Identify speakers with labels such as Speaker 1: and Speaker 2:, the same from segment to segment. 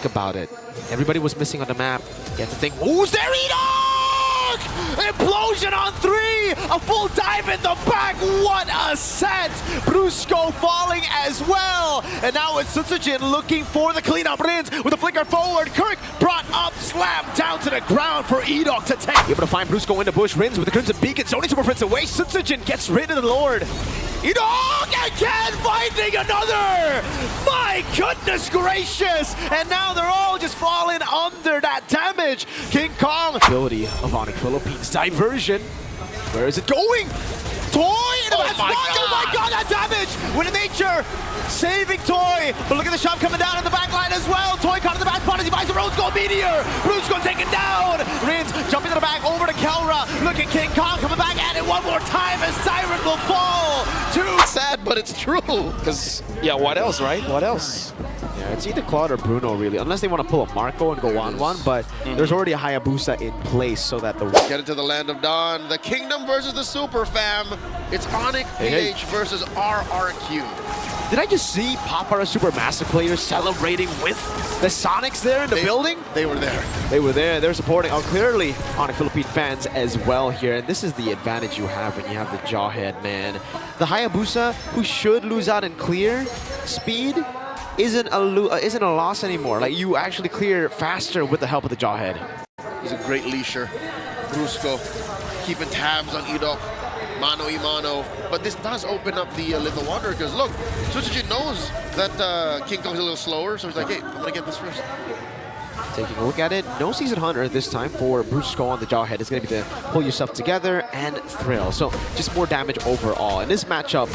Speaker 1: think about it. Everybody was missing on the map. You have to think, who's there? Enoch! Implosion on 3! A full dive in the back! What a set! Brusco falling as well! And now it's Sutsujin looking for the cleanup. Rins with a flicker forward. Kirk brought up, slammed down to the ground for Enoch to take. Able to find Brusco in the bush. Rins with the Crimson Beacon. Sony Super Prince away. Sutsujin gets rid of the Lord. Enoch again finding another! My goodness gracious! And now they're all just falling under that damage. King Kong. Ability of Onic Philippines. Diversion. Where is it going? Toy! Oh my god, that damage! With nature saving Toy. But look at the shot coming down in the back line as well. Toy caught in the back spot as he buys the Rose Gold Meteor. Brusco taken down. Rins jumping to the back over to Kelra. Look at King Kong coming back at it one more time as Siren will fall. Too
Speaker 2: sad, but it's true. Because, yeah, what else, right? What else?
Speaker 1: Yeah, it's either Claude or Bruno, really. Unless they want to pull a Marco and go 1-1, but there's already a Hayabusa in place so that the...
Speaker 2: Get into the land of Dawn. The Kingdom versus the Super Fam. It's Onic PH versus RRQ.
Speaker 1: Did I just see Papara Supermassive players celebrating with the Sonics there in the building?
Speaker 2: They were there.
Speaker 1: They were there. They're supporting, clearly, Onic Philippine fans as well here. And this is the advantage you have when you have the Jawhead, man. The Hayabusa, who should lose out in clear speed, isn't a loss anymore. Like, you actually clear faster with the help of the Jawhead.
Speaker 2: He's a great leasher. Brusco keeping tabs on Enoch. Mano y mano. But this does open up the Little Wanderer because look, Sutsujin knows that King Kong's a little slower, so he's like, hey, I'm gonna get this first.
Speaker 1: Taking a look at it, no Season Hunter this time for Brusco on the Jawhead. It's going to be to pull yourself together and thrill. So just more damage overall. In this matchup,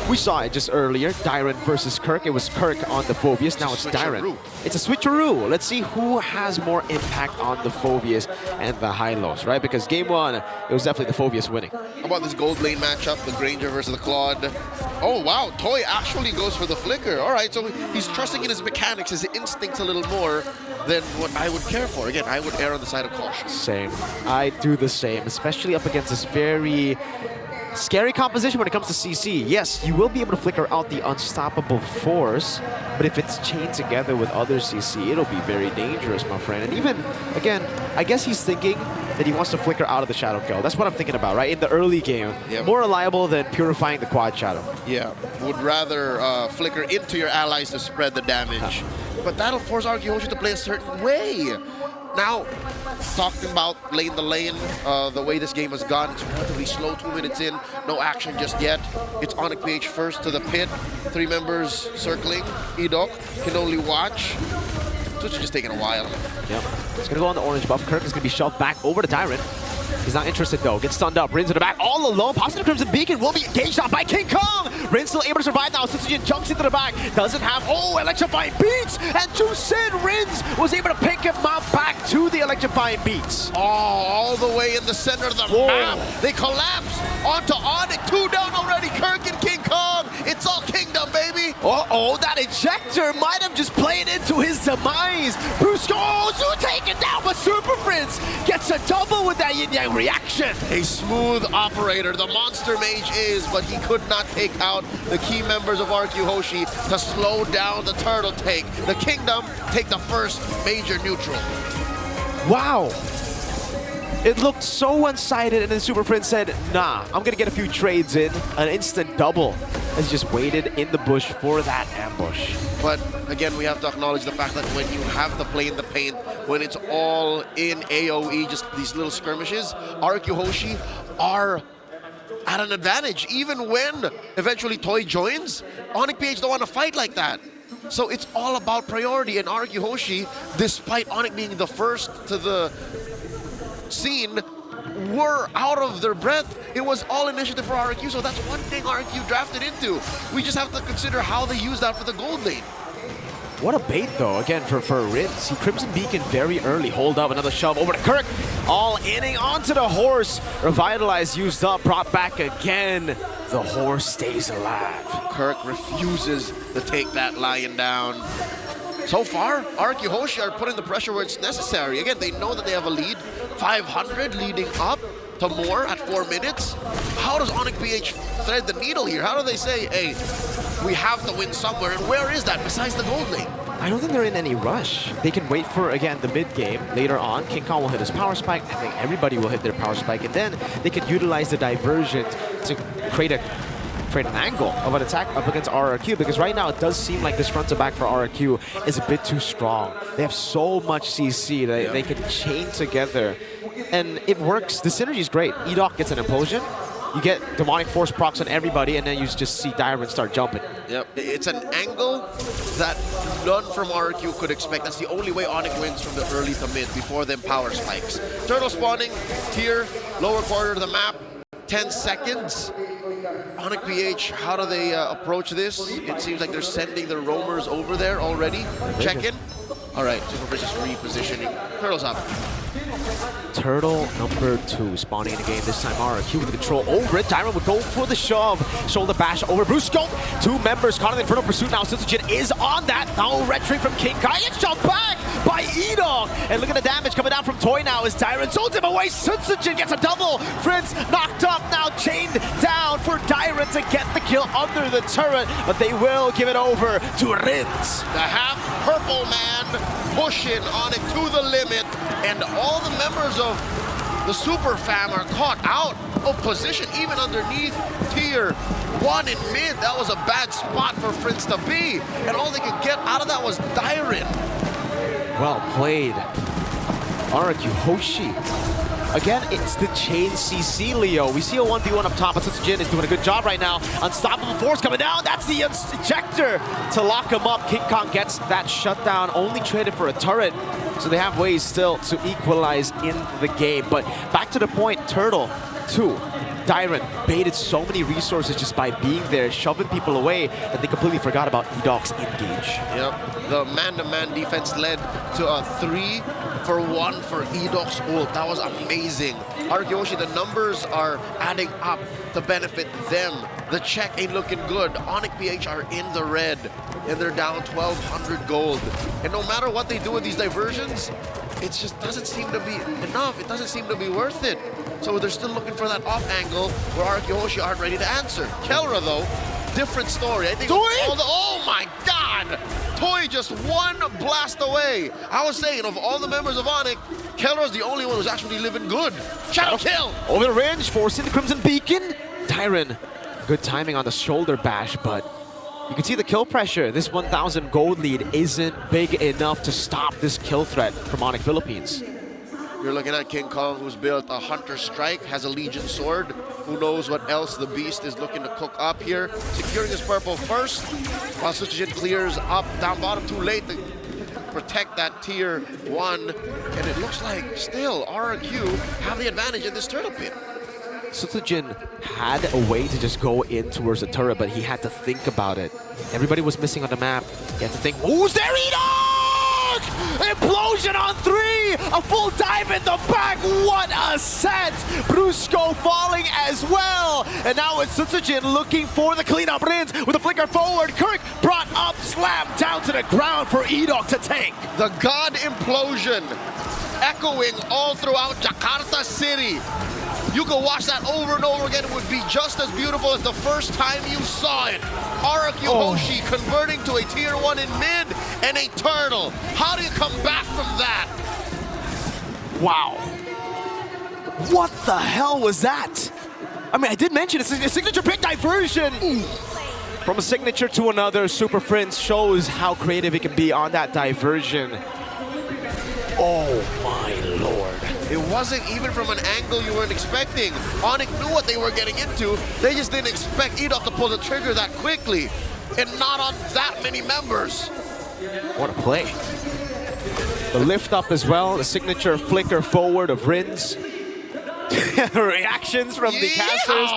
Speaker 1: we saw it just earlier, Dyron versus Kirk. It was Kirk on the Phoveus, now it's Dyron. It's a switcheroo. Let's see who has more impact on the Phoveus and the Hylos, right? Because game one, it was definitely the Phoveus winning.
Speaker 2: How about this gold lane matchup, the Granger versus the Claude? Oh wow, Toy actually goes for the flicker. All right, so he's trusting in his mechanics, his instincts a little more than what I would care for. Again, I would err on the side of caution.
Speaker 1: Same. I do the same, especially up against this very scary composition when it comes to CC. Yes, you will be able to flicker out the unstoppable force, but if it's chained together with other CC, it'll be very dangerous, my friend. And even, again, I guess he's thinking that he wants to flicker out of the Shadow Kill. That's what I'm thinking about, right? In the early game, more reliable than purifying the quad Shadow.
Speaker 2: Yeah, would rather flicker into your allies to spread the damage. But that'll force RRQ HOSHI to play a certain way. Now, talking about lane to lane, the way this game has gone, it's relatively slow, 2 minutes in, no action just yet. It's Onic PH first to the pit, 3 members circling. Enoch can only watch. So it's just taking a while.
Speaker 1: Yep. It's going to go on the orange buff. Kirk is going to be shoved back over to Tyrant. He's not interested though. Gets stunned up. Rins in the back all alone. Pops in the Crimson Beacon. Will be engaged on by King Kong. Rins still able to survive now. Sutsujin jumps into the back. Doesn't have, electrifying beats. And Jusin Rins was able to pick him up back to the electrifying beats.
Speaker 2: Oh, all the way in the center of the map. They collapse onto Onic. 2 down already. Kirk and King Kong. It's all Kingdom, baby.
Speaker 1: That ejector might have just played into his demise. Brusco, taken down, but Super Prince gets a double with that yin-yang reaction.
Speaker 2: A smooth operator, the monster mage is, but he could not take out the key members of RRQ HOSHI to slow down the turtle take. The Kingdom take the first major neutral.
Speaker 1: Wow. It looked so one-sided, and then Super Prince said, nah, I'm gonna get a few trades in, an instant double, as he just waited in the bush for that ambush.
Speaker 2: But again, we have to acknowledge the fact that when you have to play in the paint, when it's all in AoE, just these little skirmishes, RRQ HOSHI are at an advantage. Even when eventually Toy joins, Onic PH don't want to fight like that. So it's all about priority, and RRQ HOSHI, despite Onic being the first to the scene, were out of their breath. It was all initiative for RRQ, so that's one thing RRQ drafted into. We just have to consider how they use that for the gold lane.
Speaker 1: What a bait, though, again, for Rins. He Crimson Beacon very early. Hold up, another shove over to Kirk. All inning onto the horse. Revitalize used up, brought back again. The horse stays alive.
Speaker 2: Kirk refuses to take that lion down. So far, RRQ HOSHI are putting the pressure where it's necessary. Again, they know that they have a lead. 500 leading up to more at 4 minutes. How does Onic PH thread the needle here? How do they say, hey, we have to win somewhere, and where is that besides the gold lane?
Speaker 1: I don't think they're in any rush. They can wait for, again, the mid-game. Later on, King Kong will hit his power spike. I think everybody will hit their power spike. And then they can utilize the diversion to create an angle of an attack up against RRQ, because right now it does seem like this front to back for RRQ is a bit too strong. They have so much CC that they can chain together, and it works. The synergy is great. Edoc gets an implosion. You get demonic force procs on everybody, and then you just see Diamond start jumping.
Speaker 2: Yep, it's an angle that none from RRQ could expect. That's the only way Onic wins from the early to mid before them power spikes. Turtle spawning, tier, lower quarter of the map, 10 seconds. Onic PH, how do they approach this? It seems like they're sending their roamers over there already. Check in. All right, Super just repositioning. Turtle's up.
Speaker 1: Turtle number 2 spawning in the game. This time RRQ with the control over it. Diamond would go for the shove. Shoulder bash over Brusco. 2 members caught in the Infernal Pursuit now. Sitsujin is on that. Now retreat from King Kai. It's shoved back by Edog. And look at the damage coming down from Toy now as Tyrant holds him away. Sitsujin gets a double. Prince knocked up, now chained down for Tyrant to get the kill under the turret. But they will give it over to Rins.
Speaker 2: The half-purple man pushing Onic to the limit. And all the members of the Super Fam are caught out of position, even underneath tier 1 in mid. That was a bad spot for Prince to be. And all they could get out of that was Dyrin.
Speaker 1: Well played. RRQ HOSHI. Again, it's the chain CC, Leo. We see a 1v1 up top, but Sitsujin is doing a good job right now. Unstoppable force coming down. That's the ejector to lock him up. King Kong gets that shutdown, only traded for a turret. So they have ways still to equalize in the game. But back to the point, Turtle 2. Dyron baited so many resources just by being there, shoving people away, that they completely forgot about Edoc's engage.
Speaker 2: Yep, the man-to-man defense led to a 3-for-1 for Edoc's ult. That was amazing. RRQ, the numbers are adding up to benefit them. The check ain't looking good. Onic PH are in the red, and they're down 1,200 gold. And no matter what they do with these diversions, it just doesn't seem to be enough. It doesn't seem to be worth it. So they're still looking for that off angle where RRQ HOSHI aren't ready to answer. Kelra, though, different story. I think oh my God! Toy just one blast away. I was saying, of all the members of Onic, Kelra's the only one who's actually living good. Shadow kill!
Speaker 1: Over the range, forcing the Crimson Beacon. Tyron, good timing on the shoulder bash, but you can see the kill pressure. This 1,000 gold lead isn't big enough to stop this kill threat from Onic Philippines.
Speaker 2: You're looking at King Kong, who's built a Hunter Strike, has a Legion Sword. Who knows what else the Beast is looking to cook up here. Securing his purple first, while Sitsujin clears up down bottom too late to protect that tier 1. And it looks like still RRQ have the advantage in this turtle pit.
Speaker 1: Sitsujin had a way to just go in towards the turret, but he had to think about it. Everybody was missing on the map. He had to think, who's there, Edog? Implosion on 3! A full dive in the back! What a set! Brusco falling as well! And now it's Sitsujin looking for the cleanup. Rins with a flicker forward. Kirk brought up, slammed down to the ground for Edog to take.
Speaker 2: The God Implosion echoing all throughout Jakarta City. You can watch that over and over again. It would be just as beautiful as the first time you saw it. RRQ HOSHI converting to a tier 1 in mid and a turtle. How do you come back from that?
Speaker 1: Wow. What the hell was that? I mean, I did mention it's a signature pick diversion. From a signature to another, Super Prince shows how creative it can be on that diversion. Oh my lord.
Speaker 2: It wasn't even from an angle you weren't expecting. Onic knew what they were getting into. They just didn't expect Edog to pull the trigger that quickly. And not on that many members.
Speaker 1: What a play. The lift up as well, the signature flicker forward of Rins. Reactions from the casters.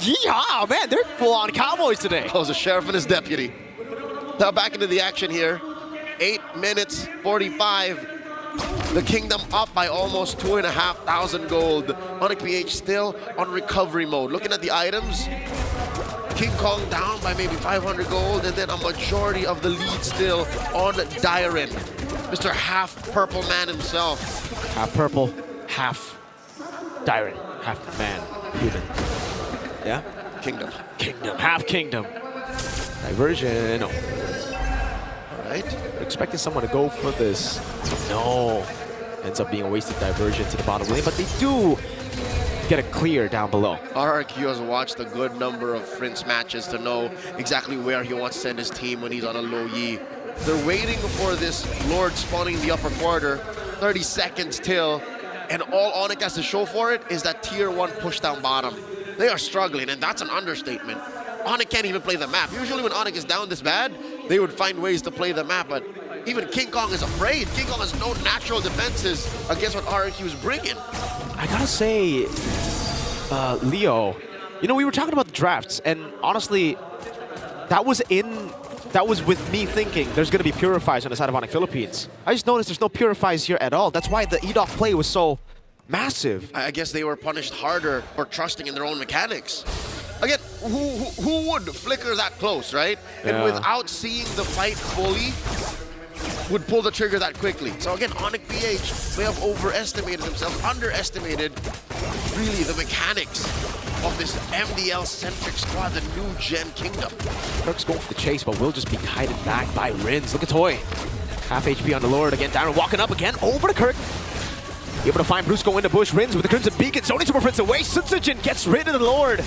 Speaker 1: Yeehaw, man, they're full on Cowboys today.
Speaker 2: That was a sheriff and his deputy. Now back into the action here. 8 minutes 45. The Kingdom up by almost 2,500 gold. Onic PH still on recovery mode. Looking at the items, King Kong down by maybe 500 gold, and then a majority of the lead still on Dyron. Mr. Half Purple Man himself.
Speaker 1: Half purple, half Dyron, half man, human. Yeah?
Speaker 2: Kingdom.
Speaker 1: Kingdom, half kingdom. Diversion, no.
Speaker 2: All right?
Speaker 1: They're expecting someone to go for this. No. Ends up being a wasted diversion to the bottom lane, but they do get a clear down below.
Speaker 2: RRQ has watched a good number of Prince matches to know exactly where he wants to send his team when he's on a low Yi. They're waiting for this Lord spawning in the upper quarter, 30 seconds till, and all Onic has to show for it is that tier 1 push down bottom. They are struggling, and that's an understatement. Onic can't even play the map. Usually when Onic is down this bad, they would find ways to play the map, but even King Kong is afraid. King Kong has no natural defenses against what RRQ is bringing.
Speaker 1: I gotta say, Leo, you know, we were talking about the drafts, and honestly, that was with me thinking there's gonna be purifies on the side of Onic Philippines. I just noticed there's no purifies here at all. That's why the EDOC play was so massive.
Speaker 2: I guess they were punished harder for trusting in their own mechanics. Again, who would flicker that close, right?
Speaker 1: Yeah.
Speaker 2: And without seeing the fight fully, would pull the trigger that quickly. So again, Onic PH may have overestimated themselves, underestimated really the mechanics of this MDL-centric squad, the new gen kingdom.
Speaker 1: Kirk's going for the chase, but will just be guided back by Rins. Look at Toy. Half HP on the Lord. Again, Darren walking up again over to Kirk. Able to find Brusco in the bush. Rins with the Crimson Beacon. Sony Super Prince away. Sutsujin gets rid of the Lord.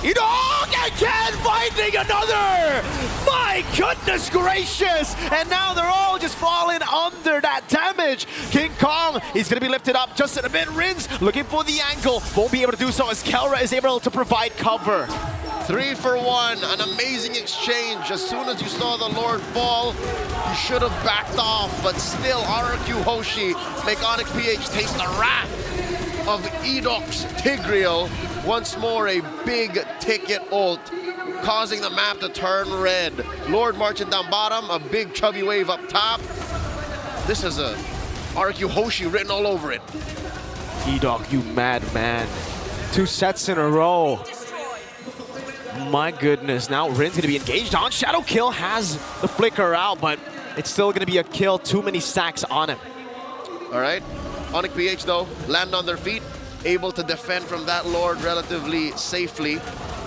Speaker 1: Enoch again finding another! My goodness gracious! And now they're all just falling under that damage. King Kong, he's going to be lifted up just in a bit. Rins looking for the angle. Won't be able to do so as Kelra is able to provide cover.
Speaker 2: 3 for 1, an amazing exchange. As soon as you saw the Lord fall, you should have backed off, but still RRQ Hoshi make Onic PH taste the wrath of Edoc's Tigreal. Once more a big ticket ult, causing the map to turn red. Lord marching down bottom, a big chubby wave up top. This is a RRQ Hoshi written all over it.
Speaker 1: Edoc, you madman. 2 sets in a row. My goodness, now Rin's gonna be engaged on. Shadow Kill has the flicker out, but it's still gonna be a kill. Too many stacks on him.
Speaker 2: All right, Onic PH though, land on their feet, able to defend from that Lord relatively safely,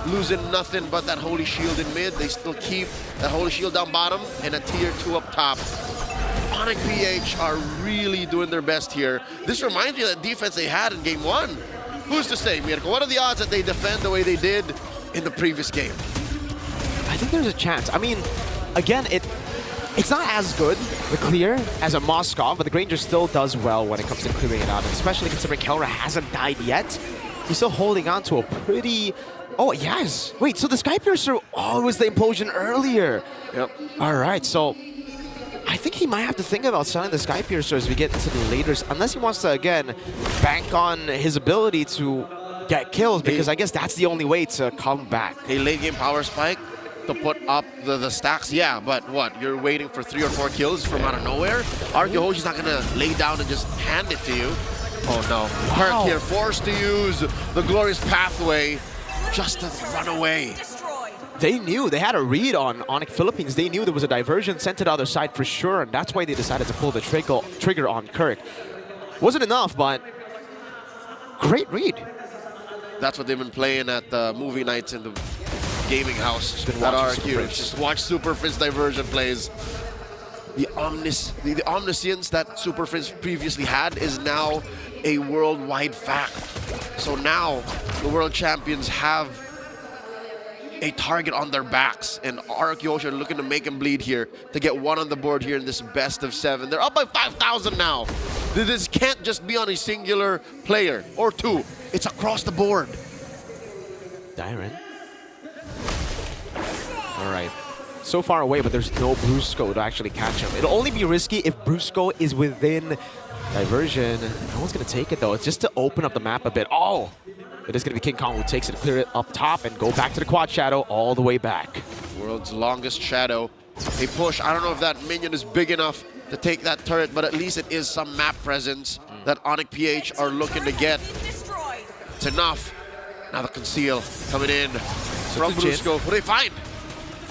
Speaker 2: losing nothing but that Holy Shield in mid. They still keep that Holy Shield down bottom and a tier 2 up top. Onic PH are really doing their best here. This reminds me of that defense they had in game 1. Who's to say, Mirko? What are the odds that they defend the way they did in the previous game?
Speaker 1: I think there's a chance. I mean, again, it's not as good, the clear, as a Moskov, but the Granger still does well when it comes to clearing it out, and especially considering Kelra hasn't died yet. He's still holding on to a pretty... Oh, yes. Wait, so the Sky Piercer... Oh, it was the implosion earlier.
Speaker 2: Yep.
Speaker 1: All right, so I think he might have to think about selling the Sky Piercer as we get into the later... Unless he wants to, again, bank on his ability to get kills, because I guess that's the only way to come back.
Speaker 2: A late game power spike to put up the stacks, yeah, but what? You're waiting for 3 or 4 kills from out of nowhere? RRQ Hoshi's not gonna lay down and just hand it to you. Oh no, Kirk here forced to use the glorious pathway just to run away.
Speaker 1: They knew, they had a read on Onic Philippines. They knew there was a diversion sent to the other side for sure, and that's why they decided to pull the trigger on Kirk. Wasn't enough, but great read.
Speaker 2: That's what they've been playing at the movie nights in the gaming house
Speaker 1: Just been
Speaker 2: at
Speaker 1: watching
Speaker 2: RRQ. Just watch Super Frizz diversion plays. The omniscience that Super Frizz previously had is now a worldwide fact. So now the world champions have a target on their backs, and RRQ Hoshi are looking to make him bleed here to get 1 on the board here in this best of 7. They're up by 5,000 now. This can't just be on a singular player or 2. It's across the board.
Speaker 1: Dyron. All right. So far away, but there's no Brusco to actually catch him. It'll only be risky if Brusco is within diversion. No one's going to take it, though. It's just to open up the map a bit. Oh! It is going to be King Kong who takes it, clear it up top, and go back to the quad shadow all the way back.
Speaker 2: World's longest shadow. A push. I don't know if that minion is big enough to take that turret, but at least it is some map presence that Onic PH are looking to get. It's enough. Now the conceal coming in from Brusco. What do they find?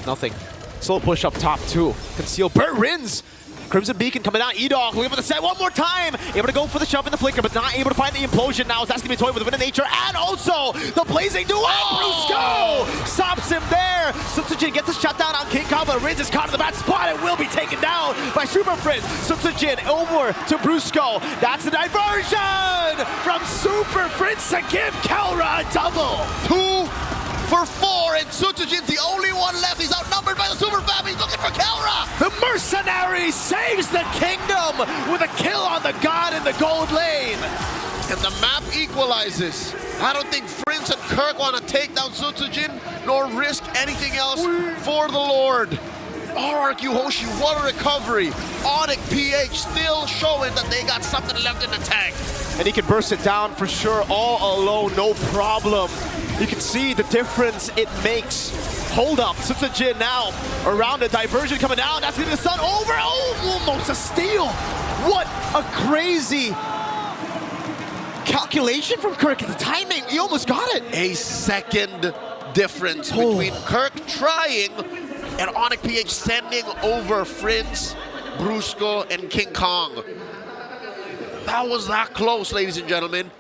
Speaker 1: Nothing. Slow push up top too. Conceal. Burt Rins Crimson Beacon coming out. E-Dog looking for the set one more time. Able to go for the shove in the flicker, but not able to find the implosion now. That's going to be toyed with the Wind of Nature and also the Blazing Duel. Brusco stops him there. Sutsujin gets a shutdown on King Kong, but Riz is caught in the bad spot and will be taken down by Super Prince. Sutsujin over to Brusco. That's the diversion from Super Prince to give Kelra a double.
Speaker 2: 2 for 4, and Sutsujin's the only one left. He's outnumbered by the Super Fam. He's looking for Kelra.
Speaker 1: The Mercenary saves the kingdom with a kill on the God in the gold lane.
Speaker 2: And the map equalizes. I don't think Prince and Kirk want to take down Sutsujin nor risk anything else for the Lord. RRQ Hoshi, what a recovery. Onic PH still showing that they got something left in the tank.
Speaker 1: And he can burst it down for sure, all alone, no problem. You can see the difference it makes. Hold up, Sutsujin now around a diversion coming down. That's going to be the sun over. Oh, almost a steal. What a crazy calculation from Kirk. The timing, he almost got it.
Speaker 2: A second difference between Kirk trying and Onic PH sending over Prince, Brusco, and King Kong. That was that close, ladies and gentlemen.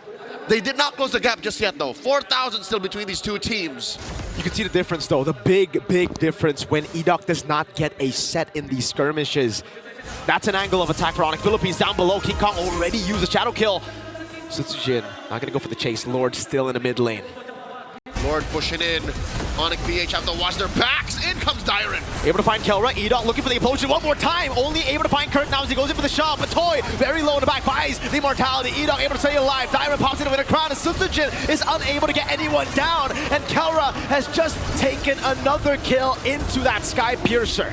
Speaker 2: They did not close the gap just yet, though. 4,000 still between these two teams.
Speaker 1: You can see the difference, though. The big, big difference when E-Dog does not get a set in these skirmishes. That's an angle of attack for Onic Philippines. Down below, King Kong already used a shadow kill. Sutsujin not going to go for the chase. Lord still in the mid lane.
Speaker 2: Lord pushing in. Onic PH have to watch their backs. In comes Dyron.
Speaker 1: Able to find Kelra. E-Dog looking for the implosion one more time. Only able to find Kirk now as he goes in for the shot. But Toy very low in the back buys the immortality. E-Dog able to stay alive. Dyron pops into a crowd. And Sutsujin is unable to get anyone down. And Kelra has just taken another kill into that Sky Piercer.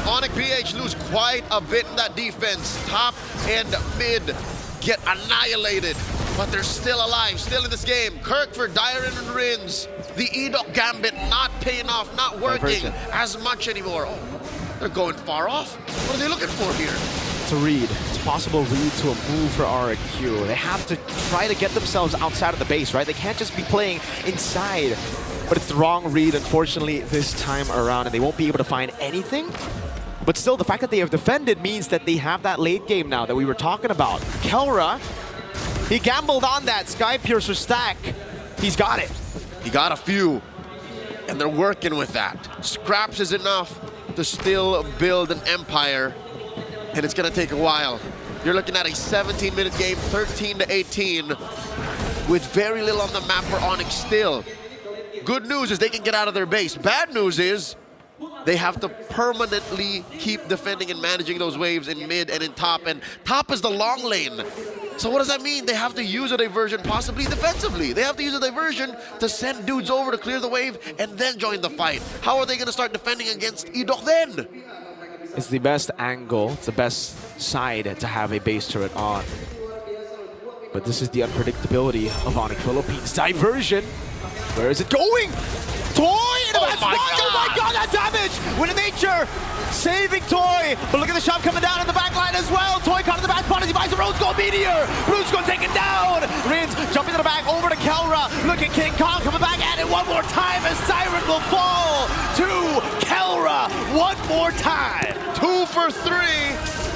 Speaker 2: Onic PH lose quite a bit in that defense. Top and mid get annihilated. But they're still alive, still in this game. Kirk for Dyron and Rins. The E-Dog Gambit not paying off, not working as much anymore. Oh, they're going far off. What are they looking for here?
Speaker 1: It's a read. It's a possible read to a move for RRQ. They have to try to get themselves outside of the base, right? They can't just be playing inside. But it's the wrong read, unfortunately, this time around, and they won't be able to find anything. But still, the fact that they have defended means that they have that late game now that we were talking about. Kelra, he gambled on that Sky Piercer stack. He's got it.
Speaker 2: He got a few, and they're working with that. Scraps is enough to still build an empire, and it's gonna take a while. You're looking at a 17-minute game, 13-18, with very little on the map for Onic still. Good news is they can get out of their base. Bad news is they have to permanently keep defending and managing those waves in mid and in top, and top is the long lane. So what does that mean? They have to use a diversion, possibly defensively. They have to use a diversion to send dudes over to clear the wave and then join the fight. How are they gonna start defending against E-Dog then?
Speaker 1: It's the best angle, it's the best side to have a base turret on. But this is the unpredictability of Onic Philippines. Diversion, where is it going? Toy in the back spot. Oh my god, that damage! Wind of Nature saving Toy, but look at the shot coming down in the back line as well. Toy caught in the back spot as he buys the Rose Gold Meteor. Brusco taken down. Rins jumping to the back over to Kelra. Look at King Kong coming back at it one more time as Siren will fall to Kelra one more time.
Speaker 2: 2 for 3.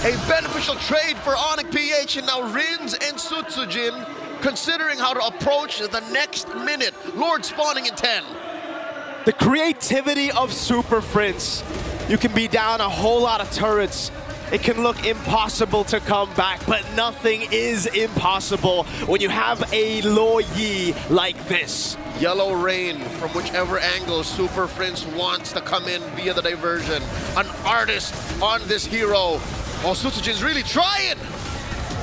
Speaker 2: A beneficial trade for Onic PH, and now Rins and Sutsujin considering how to approach the next minute. Lord spawning in 10.
Speaker 1: The creativity of Super Prince. You can be down a whole lot of turrets. It can look impossible to come back, but nothing is impossible when you have a Lo Yi like this.
Speaker 2: Yellow rain from whichever angle Super Prince wants to come in via the diversion. An artist on this hero. Oh, Sutsujin's really trying.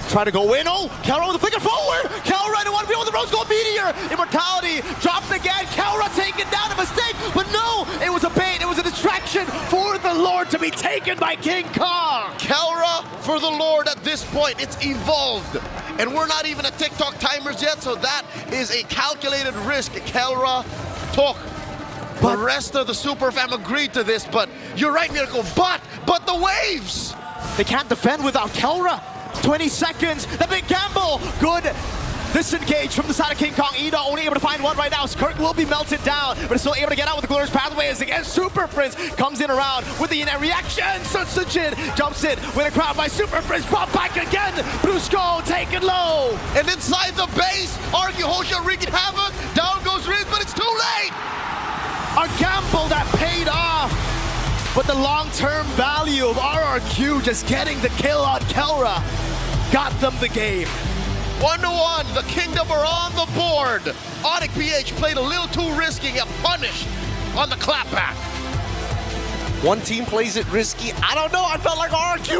Speaker 1: Try to go in. Oh, Kelra with the flicker forward. Kelra in 1v1 with the Rose Gold Meteor. Immortality dropped again. Kelra taken down. A mistake, but no, it was a bait. It was a distraction for the Lord to be taken by King Kong.
Speaker 2: Kelra for the Lord at this point. It's evolved. And we're not even at TikTok timers yet, so that is a calculated risk Kelra took. The rest of the Super Fam agreed to this, but you're right, Miracle. But the waves.
Speaker 1: They can't defend without Kelra. 20 seconds, the big gamble. Good Disengaged from the side of King Kong. Ida only able to find one right now. Kirk will be melted down, but is still able to get out with the Glorious Pathway as again Super Prince comes in around with the reaction. Sunsujin jumps in with a crowd by Super Prince. Pop back again. Brusco taken low.
Speaker 2: And inside the base, RRQ HOSHI wreaking havoc. Down goes Riz, but it's too late.
Speaker 1: A gamble that paid off. But the long-term value of RRQ just getting the kill on Kelra got them the game.
Speaker 2: 1-1, the Kingdom are on the board. Onic PH played a little too risky, get punished on the clapback.
Speaker 3: One team plays it risky. I don't know. I felt like RRQ